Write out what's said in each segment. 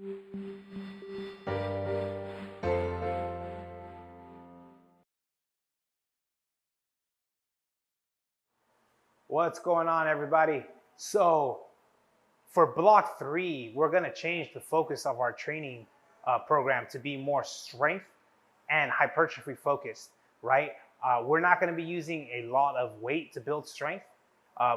What's going on, everybody? So for block 3, we're going to change the focus of our training program to be more strength and hypertrophy focused, right? We're not going to be using a lot of weight to build strength.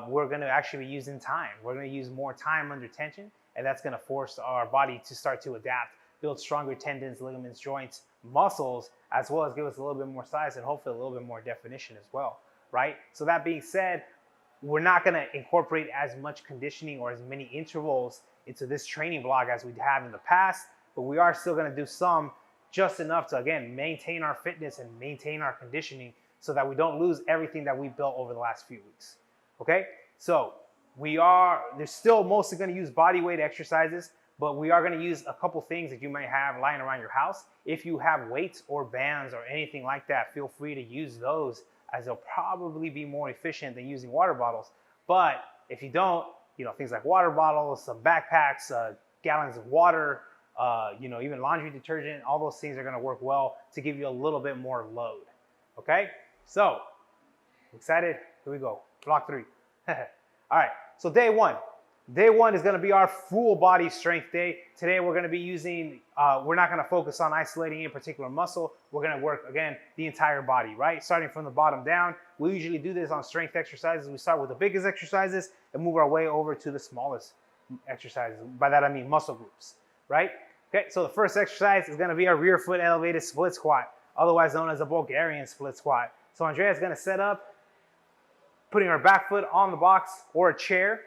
We're going to actually be using time. We're going to use more time under tension, and that's going to force our body to start to adapt, build stronger tendons, ligaments, joints, muscles, as well as give us a little bit more size and hopefully a little bit more definition as well, right? So that being said, we're not going to incorporate as much conditioning or as many intervals into this training block as we have in the past, but we are still going to do some, just enough to, again, maintain our fitness and maintain our conditioning so that we don't lose everything that we built over the last few weeks. Okay, so they're still mostly going to use body weight exercises, but we are going to use a couple things that you might have lying around your house. If you have weights or bands or anything like that, feel free to use those, as they'll probably be more efficient than using water bottles. But if you don't, things like water bottles, some backpacks, gallons of water, even laundry detergent, all those things are going to work well to give you a little bit more load. Okay, so excited? Here we go. Block 3. All right, so day 1. Day 1 is going to be our full body strength day. Today we're going to be using, we're not going to focus on isolating a particular muscle. We're going to work, again, the entire body, right? Starting from the bottom down. We usually do this on strength exercises. We start with the biggest exercises and move our way over to the smallest exercises. By that I mean muscle groups, right? Okay, so the first exercise is going to be our rear foot elevated split squat, otherwise known as a Bulgarian split squat. So Andrea is going to set up, putting her back foot on the box or a chair,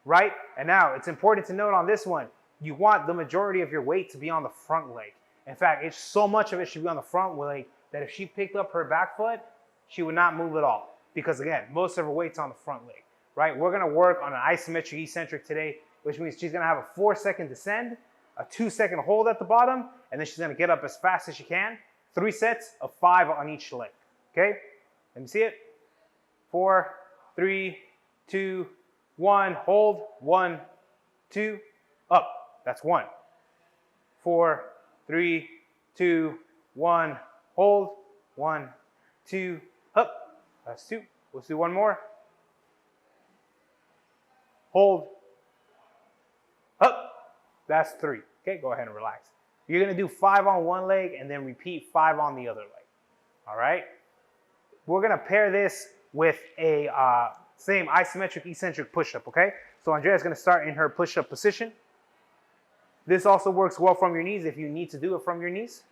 right? And now it's important to note on this one, you want the majority of your weight to be on the front leg. In fact, it's so much of it should be on the front leg that if she picked up her back foot, she would not move at all. Because again, most of her weight's on the front leg, right? We're gonna work on an isometric eccentric today, which means she's gonna have a 4-second descend, a 2-second hold at the bottom, and then she's gonna get up as fast as she can. 3 sets of 5 on each leg, okay? Let me see it. 4, 3, 2, 1, hold, 1, 2, up. That's 1. 4, 3, 2, 1, hold, 1, 2, up. That's 2. Let's do one more. Hold, up. That's 3. Okay, go ahead and relax. You're gonna do 5 on one leg and then repeat 5 on the other leg. All right? We're gonna pair this with a same isometric eccentric push-up, okay? So Andrea's gonna start in her push-up position. This also works well from your knees if you need to do it from your knees.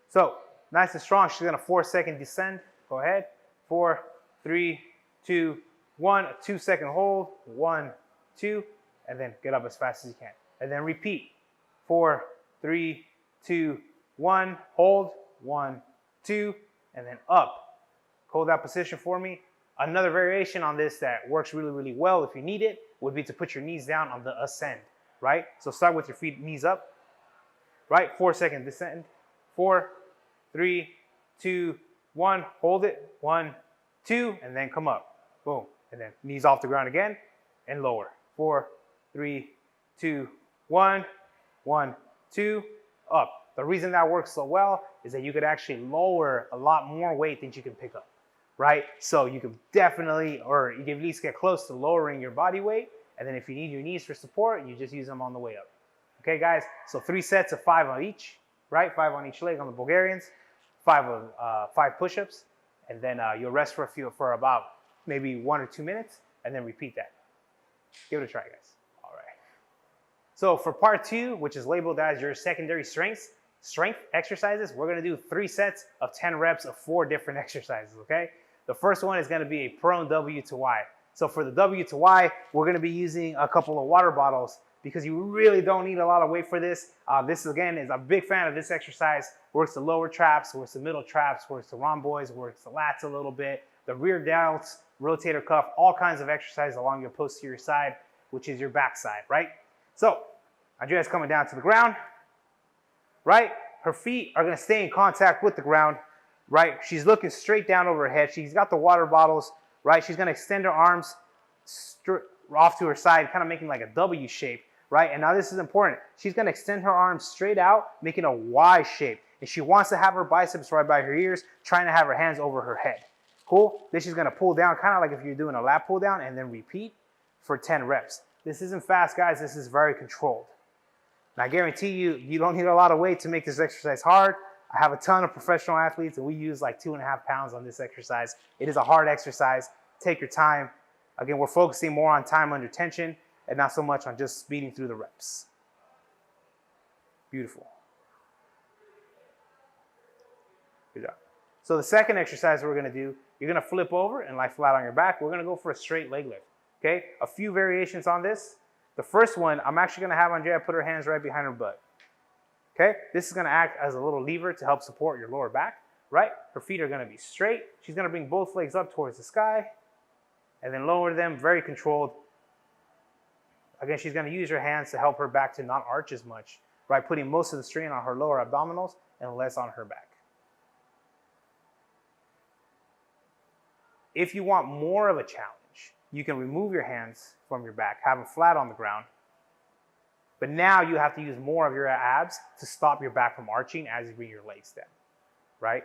So, nice and strong, she's gonna 4-second descend. Go ahead. 4, 3, 2, 1, a 2-second hold, 1, 2, and then get up as fast as you can. And then repeat. 4, 3, 2, 1, hold, 1, 2, and then up. Hold that position for me. Another variation on this that works really, really well if you need it would be to put your knees down on the ascend, right? So start with your feet, knees up, right? 4-second descend. 4, 3, 2, 1, hold it. 1, 2, and then come up. Boom. And then knees off the ground again and lower. 4, 3, 2, 1, 1, 2, up. The reason that works so well is that you could actually lower a lot more weight than you can pick up, right? So you can definitely, or you can at least get close to lowering your body weight. And then if you need your knees for support, you just use them on the way up. Okay, guys? So 3 sets of 5 on each, right? 5 on each leg on the Bulgarians, 5 push-ups, and then you'll rest for about maybe 1 or 2 minutes, and then repeat that. Give it a try, guys. All right. So for part 2, which is labeled as your secondary strength exercises, we're gonna do 3 sets of 10 reps of 4 different exercises, okay? The first one is gonna be a prone W to Y. So for the W to Y, we're gonna be using a couple of water bottles because you really don't need a lot of weight for this. This, again, is a big fan of this exercise. Works the lower traps, works the middle traps, works the rhomboids, works the lats a little bit, the rear delts, rotator cuff, all kinds of exercises along your posterior side, which is your back side, right? So Andrea's coming down to the ground, right? Her feet are gonna stay in contact with the ground, right? She's looking straight down over her head. She's got the water bottles, right? She's gonna extend her arms off to her side, kind of making like a W shape. right? And now this is important. She's gonna extend her arms straight out, making a Y shape. And she wants to have her biceps right by her ears, trying to have her hands over her head. Cool? Then she's gonna pull down, kind of like if you're doing a lat pull down, and then repeat for 10 reps. This isn't fast, guys. This is very controlled. And I guarantee you, you don't need a lot of weight to make this exercise hard. I have a ton of professional athletes, and we use like 2.5 pounds on this exercise. It is a hard exercise. Take your time. Again, we're focusing more on time under tension and not so much on just speeding through the reps. Beautiful. Good job. So the second exercise we're gonna do, you're gonna flip over and lie flat on your back. We're gonna go for a straight leg lift, okay? A few variations on this. The first one, I'm actually gonna have Andrea put her hands right behind her butt, okay? This is gonna act as a little lever to help support your lower back, right? Her feet are gonna be straight. She's gonna bring both legs up towards the sky and then lower them, very controlled. Again, she's gonna use her hands to help her back to not arch as much, right? Putting most of the strain on her lower abdominals and less on her back. If you want more of a challenge, you can remove your hands from your back, have them flat on the ground. But now you have to use more of your abs to stop your back from arching as you bring your legs down, right?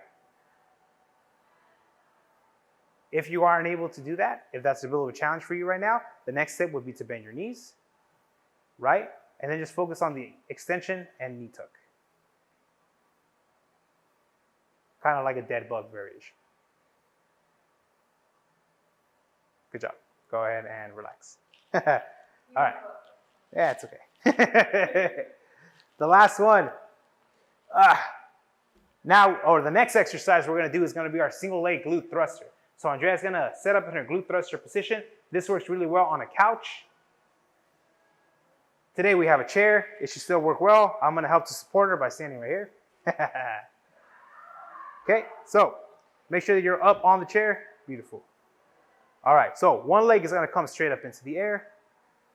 If you aren't able to do that, if that's a bit of a challenge for you right now, the next step would be to bend your knees, right? And then just focus on the extension and knee tuck. Kind of like a dead bug variation. Good job. Go ahead and relax. All right. Yeah, it's okay. The last one. The next exercise we're going to do is going to be our single leg glute thruster. So Andrea's going to set up in her glute thruster position. This works really well on a couch. Today we have a chair. It should still work well. I'm going to help to support her by standing right here. Okay, so make sure that you're up on the chair. Beautiful. All right, so one leg is gonna come straight up into the air.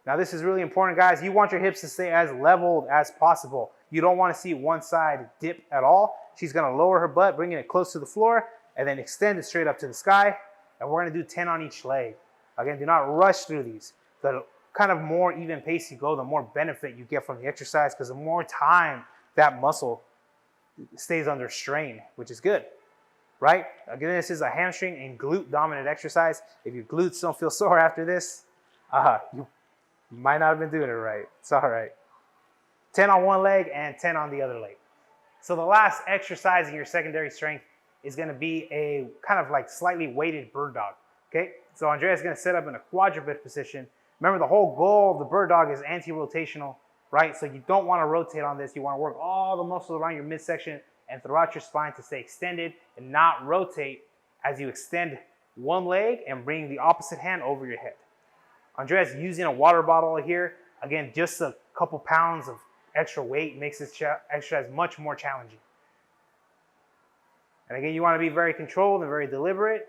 Now this is really important, guys. You want your hips to stay as leveled as possible. You don't wanna see one side dip at all. She's gonna lower her butt, bringing it close to the floor, and then extend it straight up to the sky. And we're gonna do 10 on each leg. Again, do not rush through these. The kind of more even pace you go, the more benefit you get from the exercise, because the more time that muscle stays under strain, which is good. Right? Again, this is a hamstring and glute dominant exercise. If your glutes don't feel sore after this, you might not have been doing it right. It's all right. 10 on one leg and 10 on the other leg. So the last exercise in your secondary strength is going to be a kind of like slightly weighted bird dog. Okay? So Andrea's going to set up in a quadruped position. Remember, the whole goal of the bird dog is anti-rotational, right? So you don't want to rotate on this. You want to work all the muscles around your midsection and throughout your spine to stay extended and not rotate as you extend one leg and bring the opposite hand over your head. Andrea's using a water bottle here. Again, just a couple pounds of extra weight makes this exercise much more challenging. And again, you want to be very controlled and very deliberate,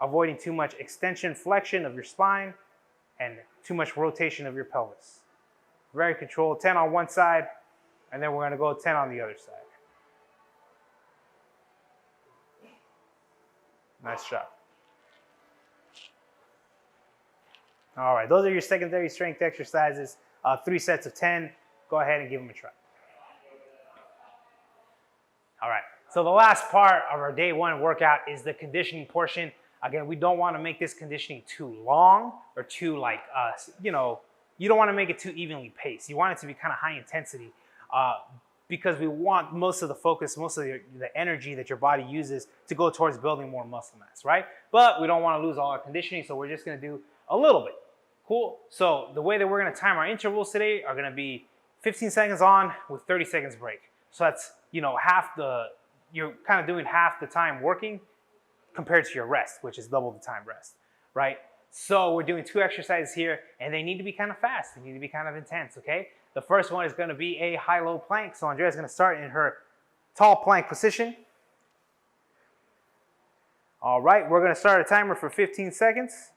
avoiding too much extension, flexion of your spine, and too much rotation of your pelvis. Very controlled, 10 on one side, and then we're going to go 10 on the other side. Nice job. All right, those are your secondary strength exercises. 3 sets of 10. Go ahead and give them a try. All right, so the last part of our day one workout is the conditioning portion. Again, we don't want to make this conditioning too long or too you don't want to make it too evenly paced. You want it to be kind of high intensity because we want most of the focus, most of the energy that your body uses to go towards building more muscle mass, right? But we don't want to lose all our conditioning, so we're just going to do a little bit. Cool. So the way that we're going to time our intervals today are going to be 15 seconds on with 30 seconds break. So that's, you're kind of doing half the time working compared to your rest, which is double the time rest, right? So we're doing 2 exercises here, and they need to be kind of fast. They need to be kind of intense, okay? The first one is going to be a high-low plank. So Andrea's going to start in her tall plank position. All right, we're going to start a timer for 15 seconds.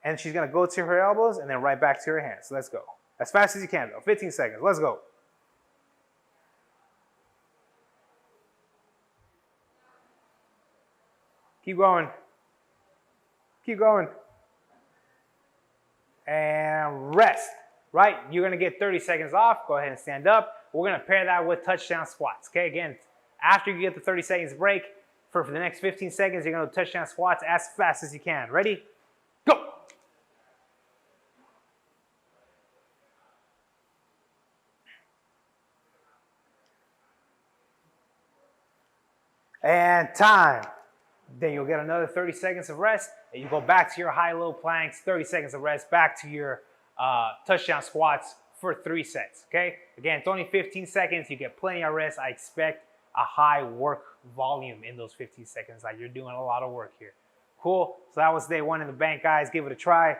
And she's going to go to her elbows and then right back to her hands. So let's go. As fast as you can, though. 15 seconds. Let's go. Keep going. Keep going. And rest. right? You're gonna get 30 seconds off. Go ahead and stand up. We're gonna pair that with touchdown squats, okay? Again, after you get the 30 seconds break, for the next 15 seconds, you're gonna do touchdown squats as fast as you can. Ready? Go! And time. Then you'll get another 30 seconds of rest, and you go back to your high-low planks, 30 seconds of rest, back to your touchdown squats for 3 sets, okay? Again, it's only 15 seconds. You get plenty of rest. I expect a high work volume in those 15 seconds. Like, you're doing a lot of work here. Cool. So that was day 1 in the bank, guys. Give it a try.